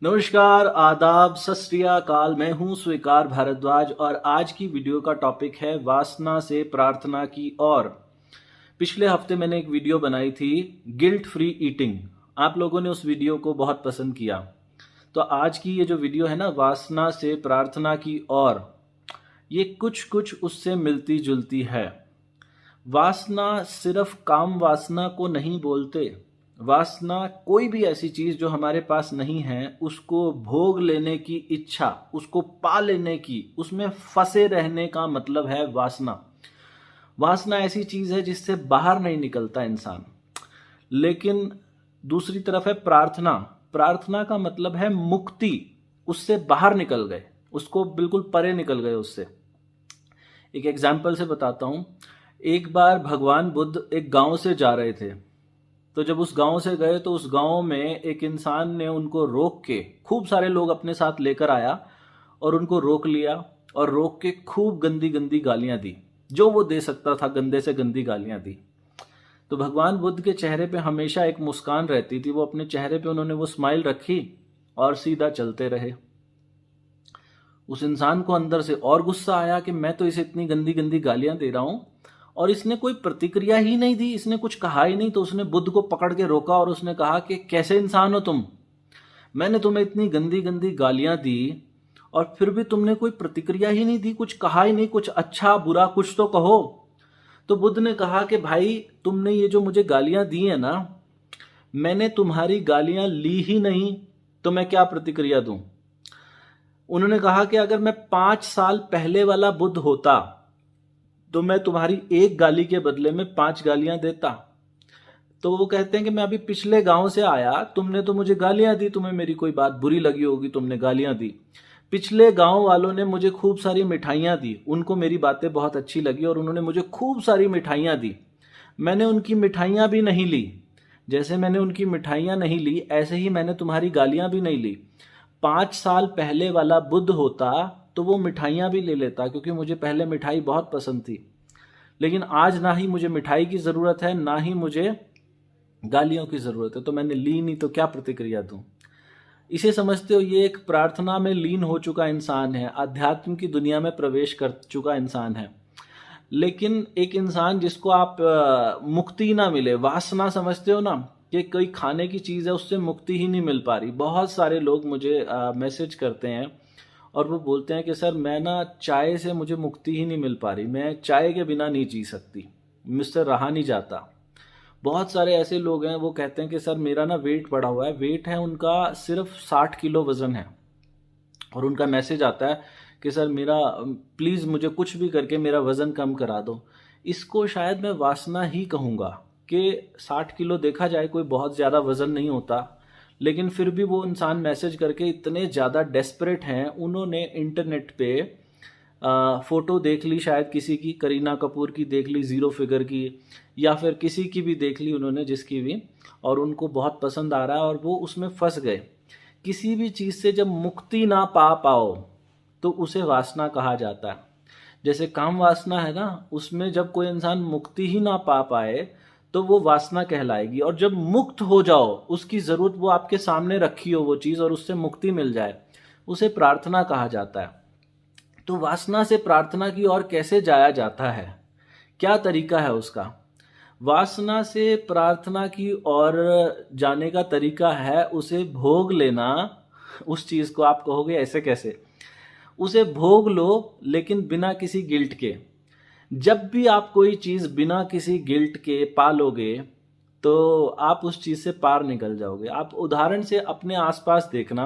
नमस्कार, आदाब, सत श्री अकाल। मैं हूं स्वीकार भारद्वाज और आज की वीडियो का टॉपिक है वासना से प्रार्थना की ओर। पिछले हफ्ते मैंने एक वीडियो बनाई थी गिल्ट फ्री ईटिंग। आप लोगों ने उस वीडियो को बहुत पसंद किया। तो आज की ये जो वीडियो है ना, वासना से प्रार्थना की ओर, ये कुछ कुछ उससे मिलती जुलती है। वासना सिर्फ काम वासना को नहीं बोलते। वासना कोई भी ऐसी चीज जो हमारे पास नहीं है उसको भोग लेने की इच्छा, उसको पा लेने की, उसमें फंसे रहने का मतलब है वासना। वासना ऐसी चीज है जिससे बाहर नहीं निकलता इंसान। लेकिन दूसरी तरफ है प्रार्थना। प्रार्थना का मतलब है मुक्ति। उससे बाहर निकल गए, उसको बिल्कुल परे निकल गए उससे। एक एग्जाम्पल से बताता हूं। एक बार भगवान बुद्ध एक गांव से जा रहे थे। तो जब उस गांव से गए तो उस गांव में एक इंसान ने उनको रोक के, खूब सारे लोग अपने साथ लेकर आया और उनको रोक लिया और रोक के खूब गंदी गंदी गालियां दी, जो वो दे सकता था, गंदे से गंदी गालियां दी। तो भगवान बुद्ध के चेहरे पे हमेशा एक मुस्कान रहती थी। वो अपने चेहरे पे उन्होंने वो स्माइल रखी और सीधा चलते रहे। उस इंसान को अंदर से और गुस्सा आया कि मैं तो इसे इतनी गंदी गंदी गालियां दे रहा हूं और इसने कोई प्रतिक्रिया ही नहीं दी, इसने कुछ कहा ही नहीं। तो उसने बुद्ध को पकड़ के रोका और उसने कहा कि कैसे इंसान हो तुम? मैंने तुम्हें इतनी गंदी गंदी गालियां दी और फिर भी तुमने कोई प्रतिक्रिया ही नहीं दी, कुछ कहा ही नहीं, कुछ अच्छा बुरा कुछ तो कहो। तो बुद्ध ने कहा कि भाई, तुमने ये जो मुझे गालियां दी है ना, मैंने तुम्हारी गालियां ली ही नहीं, तो मैं क्या प्रतिक्रिया दूं? उन्होंने कहा कि अगर मैं 5 साल पहले वाला बुद्ध होता तो मैं तुम्हारी एक गाली के बदले में 5 गालियां देता। तो वो कहते हैं कि मैं अभी पिछले गांव से आया, तुमने तो मुझे गालियां दी, तुम्हें मेरी कोई बात बुरी लगी होगी, तुमने गालियां दी। पिछले गांव वालों ने मुझे खूब सारी मिठाइयां दी, उनको मेरी बातें बहुत अच्छी लगी और उन्होंने मुझे खूब सारी मिठाइयां दी। मैंने उनकी मिठाइयां भी नहीं ली। जैसे मैंने उनकी मिठाइयां नहीं ली, ऐसे ही मैंने तुम्हारी गालियां भी नहीं ली। 5 साल पहले वाला बुद्ध होता तो वो मिठाइयां भी ले लेता, क्योंकि मुझे पहले मिठाई बहुत पसंद थी। लेकिन आज ना ही मुझे मिठाई की जरूरत है, ना ही मुझे गालियों की जरूरत है, तो मैंने ली नहीं, तो क्या प्रतिक्रिया दूं? इसे समझते हो? ये एक प्रार्थना में लीन हो चुका इंसान है, अध्यात्म की दुनिया में प्रवेश कर चुका इंसान है। लेकिन एक इंसान जिसको आप मुक्ति ना मिले, वासना समझते हो ना, कि कोई खाने की चीज है उससे मुक्ति ही नहीं मिल पा रही। बहुत सारे लोग मुझे मैसेज करते हैं और वो बोलते हैं कि सर, मैं ना चाय से मुझे मुक्ति ही नहीं मिल पा रही, मैं चाय के बिना नहीं जी सकती, मुझसे रहा नहीं जाता। बहुत सारे ऐसे लोग हैं, वो कहते हैं कि सर मेरा ना वेट बढ़ा हुआ है, वेट है उनका सिर्फ 60 किलो वजन है, और उनका मैसेज आता है कि सर मेरा, प्लीज़ मुझे कुछ भी करके मेरा वज़न कम करा दो। इसको शायद मैं वासना ही कहूँगा कि 60 किलो देखा जाए कोई बहुत ज़्यादा वज़न नहीं होता, लेकिन फिर भी वो इंसान मैसेज करके इतने ज़्यादा डेस्परेट हैं। उन्होंने इंटरनेट पे फ़ोटो देख ली, शायद किसी की, करीना कपूर की देख ली, ज़ीरो फिगर की, या फिर किसी की भी देख ली उन्होंने, जिसकी भी, और उनको बहुत पसंद आ रहा है और वो उसमें फंस गए। किसी भी चीज़ से जब मुक्ति ना पा पाओ तो उसे वासना कहा जाता है। जैसे काम वासना है ना, उसमें जब कोई इंसान मुक्ति ही ना पा पाए तो वो वासना कहलाएगी। और जब मुक्त हो जाओ, उसकी ज़रूरत वो आपके सामने रखी हो वो चीज़, और उससे मुक्ति मिल जाए, उसे प्रार्थना कहा जाता है। तो वासना से प्रार्थना की ओर कैसे जाया जाता है, क्या तरीका है उसका? वासना से प्रार्थना की ओर जाने का तरीका है उसे भोग लेना। उस चीज को आप कहोगे ऐसे कैसे? उसे भोग लो, लेकिन बिना किसी गिल्ट के। जब भी आप कोई चीज बिना किसी गिल्ट के पालोगे तो आप उस चीज से पार निकल जाओगे। आप उदाहरण से अपने आसपास देखना।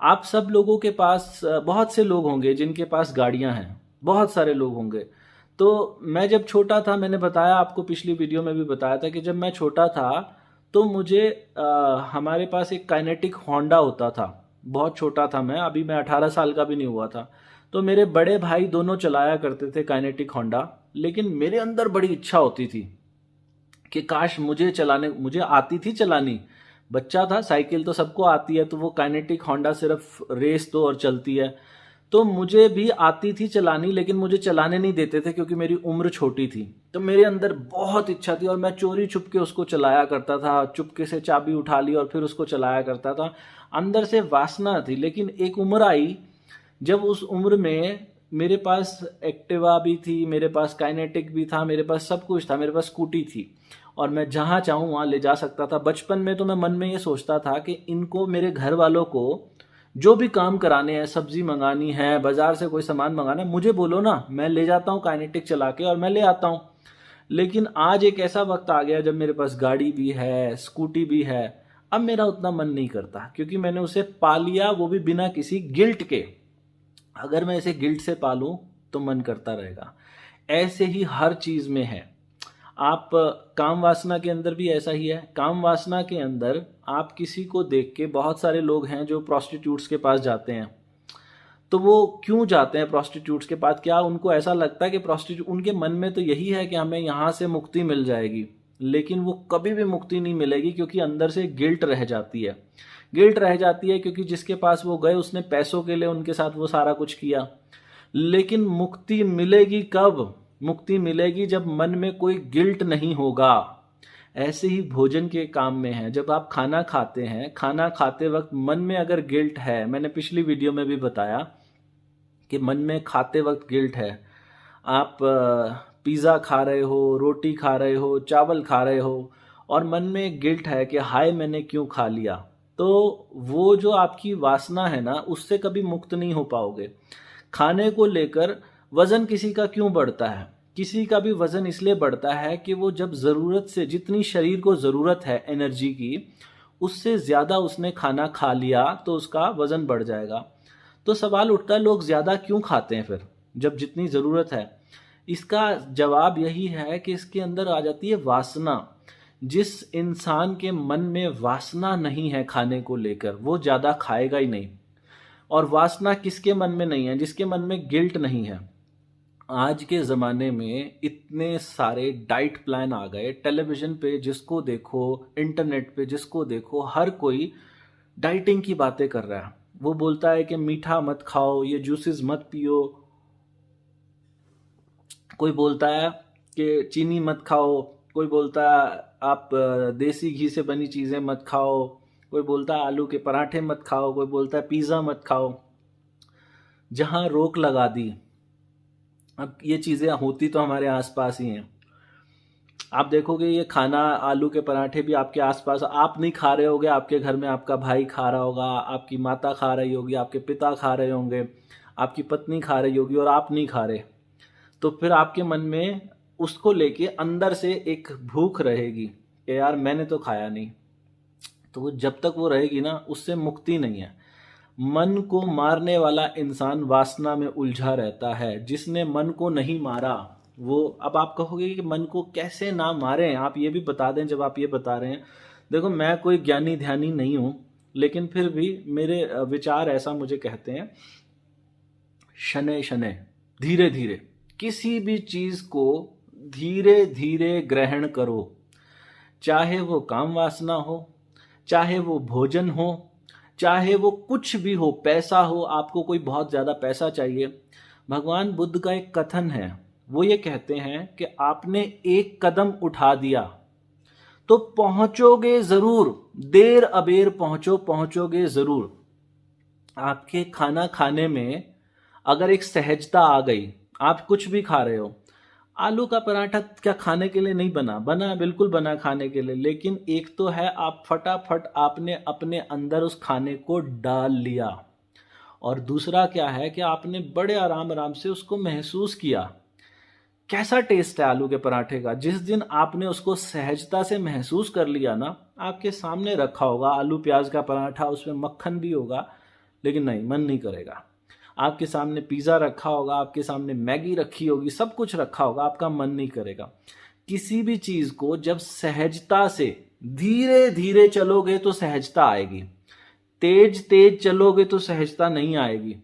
आप सब लोगों के पास, बहुत से लोग होंगे जिनके पास गाड़ियां हैं, बहुत सारे लोग होंगे। तो मैं जब छोटा था, मैंने बताया आपको, पिछली वीडियो में भी बताया था कि जब मैं छोटा था तो मुझे हमारे पास एक काइनेटिक होंडा होता था। बहुत छोटा था मैं, अभी मैं 18 साल का भी नहीं हुआ था। तो मेरे बड़े भाई दोनों चलाया करते थे काइनेटिक होंडा, लेकिन मेरे अंदर बड़ी इच्छा होती थी कि काश मुझे चलाने, मुझे आती थी चलानी। बच्चा था, साइकिल तो सबको आती है, तो वो काइनेटिक होंडा सिर्फ रेस दो और चलती है। तो मुझे भी आती थी चलानी, लेकिन मुझे चलाने नहीं देते थे क्योंकि मेरी उम्र छोटी थी। तो मेरे अंदर बहुत इच्छा थी और मैं चोरी छुप के उसको चलाया करता था, चुपके से चाबी उठा ली और फिर उसको चलाया करता था। अंदर से वासना थी। लेकिन एक उम्र आई जब उस उम्र में मेरे पास एक्टिवा भी थी, मेरे पास काइनेटिक भी था, मेरे पास सब कुछ था, मेरे पास स्कूटी थी और मैं जहाँ चाहूँ वहाँ ले जा सकता था। बचपन में तो मैं मन में ये सोचता था कि इनको, मेरे घर वालों को जो भी काम कराने हैं, सब्जी मंगानी है, बाजार से कोई सामान मंगाना है, मुझे बोलो ना, मैं ले जाता हूँ काइनेटिक चला के और मैं ले आता हूँ। लेकिन आज एक ऐसा वक्त आ गया जब मेरे पास गाड़ी भी है, स्कूटी भी है, अब मेरा उतना मन नहीं करता क्योंकि मैंने उसे पा लिया, वो भी बिना किसी गिल्ट के। अगर मैं इसे गिल्ट से पालूं तो मन करता रहेगा। ऐसे ही हर चीज में है। आप काम वासना के अंदर भी ऐसा ही है। काम वासना के अंदर आप किसी को देख के, बहुत सारे लोग हैं जो प्रोस्टिट्यूट्स के पास जाते हैं, तो वो क्यों जाते हैं प्रोस्टिट्यूट्स के पास? क्या उनको ऐसा लगता है कि प्रोस्टिट्यूट, उनके मन में तो यही है कि हमें यहाँ से मुक्ति मिल जाएगी, लेकिन वो कभी भी मुक्ति नहीं मिलेगी क्योंकि अंदर से गिल्ट रह जाती है। गिल्ट रह जाती है क्योंकि जिसके पास वो गए उसने पैसों के लिए उनके साथ वो सारा कुछ किया। लेकिन मुक्ति मिलेगी कब? मुक्ति मिलेगी जब मन में कोई गिल्ट नहीं होगा। ऐसे ही भोजन के काम में है। जब आप खाना खाते हैं, खाना खाते वक्त मन में अगर गिल्ट है, मैंने पिछली वीडियो में भी बताया कि मन में खाते वक्त गिल्ट है, आप पिज़्ज़ा खा रहे हो, रोटी खा रहे हो, चावल खा रहे हो और मन में गिल्ट है कि हाय मैंने क्यों खा लिया, तो वो जो आपकी वासना है ना, उससे कभी मुक्त नहीं हो पाओगे। खाने को लेकर वजन किसी का क्यों बढ़ता है? किसी का भी वजन इसलिए बढ़ता है कि वो जब ज़रूरत से, जितनी शरीर को ज़रूरत है एनर्जी की, उससे ज़्यादा उसने खाना खा लिया तो उसका वजन बढ़ जाएगा। तो सवाल उठता है, लोग ज़्यादा क्यों खाते हैं फिर जब जितनी ज़रूरत है? इसका जवाब यही है कि इसके अंदर आ जाती है वासना। जिस इंसान के मन में वासना नहीं है खाने को लेकर, वो ज़्यादा खाएगा ही नहीं। और वासना किसके मन में नहीं है? जिसके मन में गिल्ट नहीं है। आज के ज़माने में इतने सारे डाइट प्लान आ गए, टेलीविज़न पे जिसको देखो, इंटरनेट पे जिसको देखो, हर कोई डाइटिंग की बातें कर रहा है। वो बोलता है कि मीठा मत खाओ, ये जूसेस मत पियो। कोई बोलता है कि चीनी मत खाओ, कोई बोलता है आप देसी घी से बनी चीज़ें मत खाओ, कोई बोलता है आलू के पराठे मत खाओ, कोई बोलता है पिज़्ज़ा मत खाओ। जहाँ रोक लगा दी। अब ये चीज़ें होती तो हमारे आसपास ही हैं। आप देखोगे ये खाना, आलू के पराठे भी आपके आसपास, आप नहीं खा रहे होगे, आपके घर में आपका भाई खा रहा होगा, आपकी माता खा रही होगी, आपके पिता खा रहे होंगे, आपकी पत्नी खा रही होगी और आप नहीं खा रहे। तो फिर आपके मन में उसको लेके अंदर से एक भूख रहेगी कि यार मैंने तो खाया नहीं। तो वो जब तक वो रहेगी ना, उससे मुक्ति नहीं है। मन को मारने वाला इंसान वासना में उलझा रहता है। जिसने मन को नहीं मारा वो, अब आप कहोगे कि मन को कैसे ना मारें, आप ये भी बता दें जब आप ये बता रहे हैं। देखो, मैं कोई ज्ञानी ध्यानी नहीं हूं, लेकिन फिर भी मेरे विचार ऐसा मुझे कहते हैं, शनै शनै, धीरे धीरे किसी भी चीज को धीरे धीरे ग्रहण करो। चाहे वो काम वासना हो, चाहे वो भोजन हो, चाहे वो कुछ भी हो, पैसा हो, आपको कोई बहुत ज़्यादा पैसा चाहिए। भगवान बुद्ध का एक कथन है, वो ये कहते हैं कि आपने एक कदम उठा दिया तो पहुंचोगे ज़रूर, देर अबेर पहुंचोगे ज़रूर। आपके खाना खाने में अगर एक सहजता आ गई, आप कुछ भी खा रहे हो, आलू का पराठा क्या खाने के लिए नहीं बना? बना, बिल्कुल बना खाने के लिए। लेकिन एक तो है, आप फटाफट आपने अपने अंदर उस खाने को डाल लिया, और दूसरा क्या है कि आपने बड़े आराम आराम से उसको महसूस किया। कैसा टेस्ट है आलू के पराठे का? जिस दिन आपने उसको सहजता से महसूस कर लिया ना, आपके सामने रखा होगा आलू प्याज का पराठा, उसमें मक्खन भी होगा, लेकिन नहीं, मन नहीं करेगा। आपके सामने पिज़्ज़ा रखा होगा, आपके सामने मैगी रखी होगी, सब कुछ रखा होगा, आपका मन नहीं करेगा। किसी भी चीज़ को जब सहजता से धीरे धीरे चलोगे तो सहजता आएगी। तेज तेज चलोगे तो सहजता नहीं आएगी।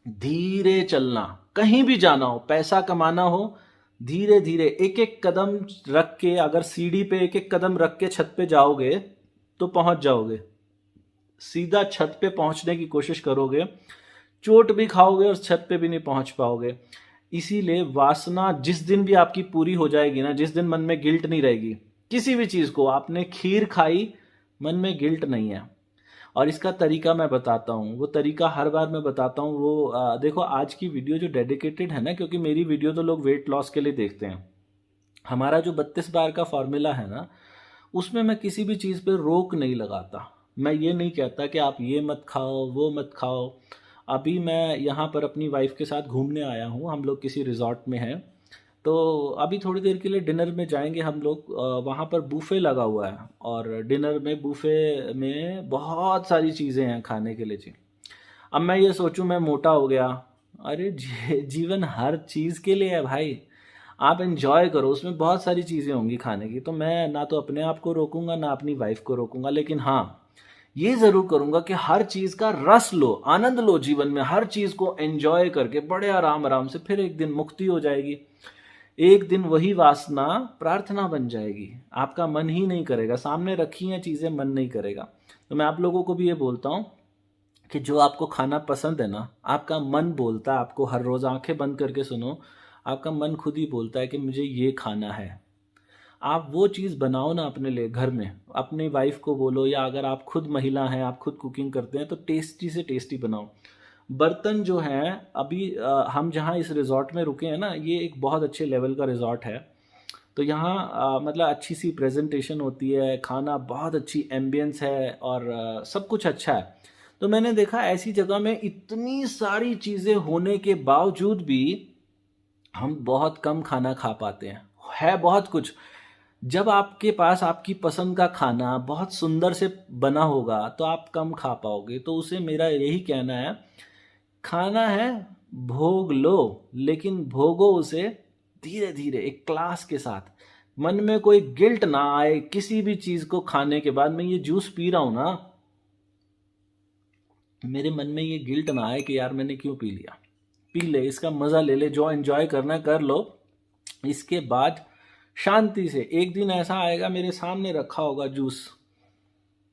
धीरे चलना, कहीं भी जाना हो, पैसा कमाना हो, धीरे धीरे एक एक कदम रख के, अगर सीढ़ी पे एक एक कदम रख के छत पे जाओगे तो पहुंच जाओगे। सीधा छत पे पहुंचने की कोशिश करोगे, चोट भी खाओगे और छत पे भी नहीं पहुंच पाओगे। इसीलिए वासना जिस दिन भी आपकी पूरी हो जाएगी ना, जिस दिन मन में गिल्ट नहीं रहेगी किसी भी चीज़ को, आपने खीर खाई, मन में गिल्ट नहीं है। और इसका तरीका मैं बताता हूँ, वो तरीका हर बार मैं बताता हूँ। वो देखो आज की वीडियो जो डेडिकेटेड है ना, क्योंकि मेरी वीडियो तो लोग वेट लॉस के लिए देखते हैं। हमारा जो 32 बार का फॉर्मूला है ना, उसमें मैं किसी भी चीज़ पे रोक नहीं लगाता। मैं ये नहीं कहता कि आप ये मत खाओ, वो मत खाओ। अभी मैं यहाँ पर अपनी वाइफ के साथ घूमने आया हूँ, हम लोग किसी रिजॉर्ट में हैं। तो अभी थोड़ी देर के लिए डिनर में जाएंगे हम लोग। वहाँ पर बूफे लगा हुआ है और डिनर में बूफे में बहुत सारी चीज़ें हैं खाने के लिए जी। अब मैं ये सोचूं मैं मोटा हो गया, अरे जीवन हर चीज़ के लिए है भाई। आप एंजॉय करो, उसमें बहुत सारी चीज़ें होंगी खाने की। तो मैं ना तो अपने आप को रोकूंगा ना अपनी वाइफ को रोकूंगा, लेकिन हाँ ये ज़रूर करूंगा कि हर चीज़ का रस लो, आनंद लो जीवन में, हर चीज़ को एंजॉय करके बड़े आराम आराम से। फिर एक दिन मुक्ति हो जाएगी, एक दिन वही वासना प्रार्थना बन जाएगी। आपका मन ही नहीं करेगा, सामने रखी हैं चीज़ें, मन नहीं करेगा। तो मैं आप लोगों को भी ये बोलता हूँ कि जो आपको खाना पसंद है ना, आपका मन बोलता है आपको, हर रोज़ आंखें बंद करके सुनो, आपका मन खुद ही बोलता है कि मुझे ये खाना है। आप वो चीज़ बनाओ ना अपने लिए घर में, अपनी वाइफ को बोलो, या अगर आप खुद महिला हैं, आप खुद कुकिंग करते हैं, तो टेस्टी से टेस्टी बनाओ। बर्तन जो हैं अभी हम जहाँ इस रिज़ॉर्ट में रुके हैं ना, ये एक बहुत अच्छे लेवल का रिज़ॉर्ट है। तो यहाँ मतलब अच्छी सी प्रेजेंटेशन होती है, खाना बहुत अच्छी एम्बियंस है और सब कुछ अच्छा है। तो मैंने देखा ऐसी जगह में इतनी सारी चीज़ें होने के बावजूद भी हम बहुत कम खाना खा पाते हैं। है बहुत कुछ। जब आपके पास आपकी पसंद का खाना बहुत सुंदर से बना होगा तो आप कम खा पाओगे। तो उसे मेरा यही कहना है, खाना है भोग लो, लेकिन भोगो उसे धीरे धीरे, एक क्लास के साथ। मन में कोई गिल्ट ना आए किसी भी चीज को खाने के बाद। मैं ये जूस पी रहा हूं ना, मेरे मन में ये गिल्ट ना आए कि यार मैंने क्यों पी लिया। पी ले, इसका मजा ले ले, जो एंजॉय करना है कर लो। इसके बाद शांति से, एक दिन ऐसा आएगा मेरे सामने रखा होगा जूस,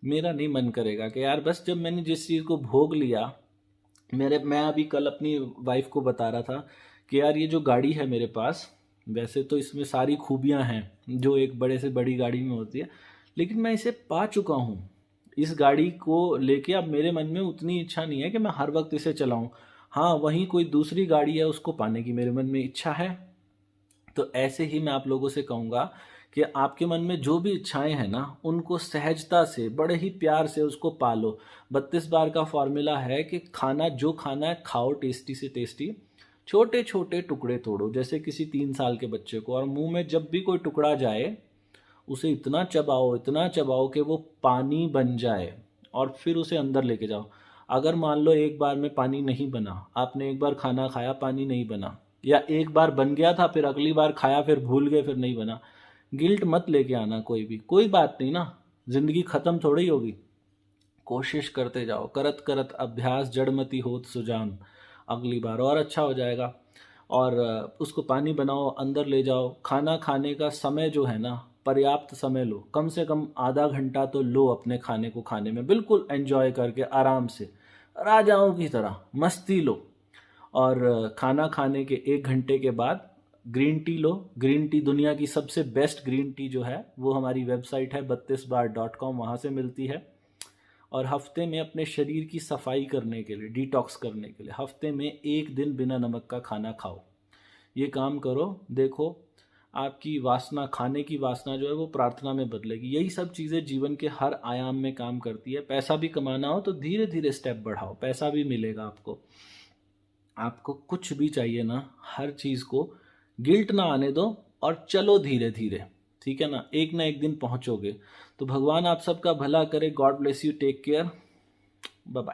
मेरा नहीं मन करेगा कि यार बस, जब मैंने जिस चीज़ को भोग लिया। मैं अभी कल अपनी वाइफ को बता रहा था कि यार ये जो गाड़ी है मेरे पास, वैसे तो इसमें सारी खूबियां हैं जो एक बड़े से बड़ी गाड़ी में होती है, लेकिन मैं इसे पा चुका हूँ। इस गाड़ी को लेके अब मेरे मन में उतनी इच्छा नहीं है कि मैं हर वक्त इसे चलाऊं। हाँ, वहीं कोई दूसरी गाड़ी है, उसको पाने की मेरे मन में इच्छा है। तो ऐसे ही मैं आप लोगों से कहूँगा कि आपके मन में जो भी इच्छाएं हैं ना, उनको सहजता से, बड़े ही प्यार से उसको पालो। 32 बार का फॉर्मूला है कि खाना जो खाना है खाओ, टेस्टी से टेस्टी। छोटे छोटे टुकड़े तोड़ो, जैसे किसी 3 साल के बच्चे को, और मुंह में जब भी कोई टुकड़ा जाए उसे इतना चबाओ कि वो पानी बन जाए, और फिर उसे अंदर लेके जाओ। अगर मान लो एक बार में पानी नहीं बना, आपने एक बार खाना खाया पानी नहीं बना, या एक बार बन गया था फिर अगली बार खाया फिर भूल गए फिर नहीं बना, गिल्ट मत लेके आना कोई भी। कोई बात नहीं ना, जिंदगी खत्म थोड़ी होगी। कोशिश करते जाओ, करत करत अभ्यास जड़मति होत सुजान, अगली बार और अच्छा हो जाएगा। और उसको पानी बनाओ, अंदर ले जाओ। खाना खाने का समय जो है ना, पर्याप्त समय लो, कम से कम आधा घंटा तो लो अपने खाने को खाने में, बिल्कुल एंजॉय करके आराम से, राजाओं की तरह मस्ती लो। और खाना खाने के 1 घंटे के बाद ग्रीन टी लो। ग्रीन टी दुनिया की सबसे बेस्ट ग्रीन टी जो है वो हमारी वेबसाइट है 32bar.com, वहाँ से मिलती है। और हफ्ते में अपने शरीर की सफाई करने के लिए, डिटॉक्स करने के लिए, हफ्ते में 1 दिन बिना नमक का खाना खाओ। ये काम करो, देखो आपकी वासना, खाने की वासना जो है वो प्रार्थना में बदलेगी। यही सब चीज़ें जीवन के हर आयाम में काम करती है। पैसा भी कमाना हो तो धीरे धीरे स्टेप बढ़ाओ, पैसा भी मिलेगा आपको। आपको कुछ भी चाहिए ना, हर चीज़ को गिल्ट ना आने दो और चलो धीरे धीरे, ठीक है ना एक दिन पहुंचोगे। तो भगवान आप सबका भला करे। God bless you, take care, bye bye.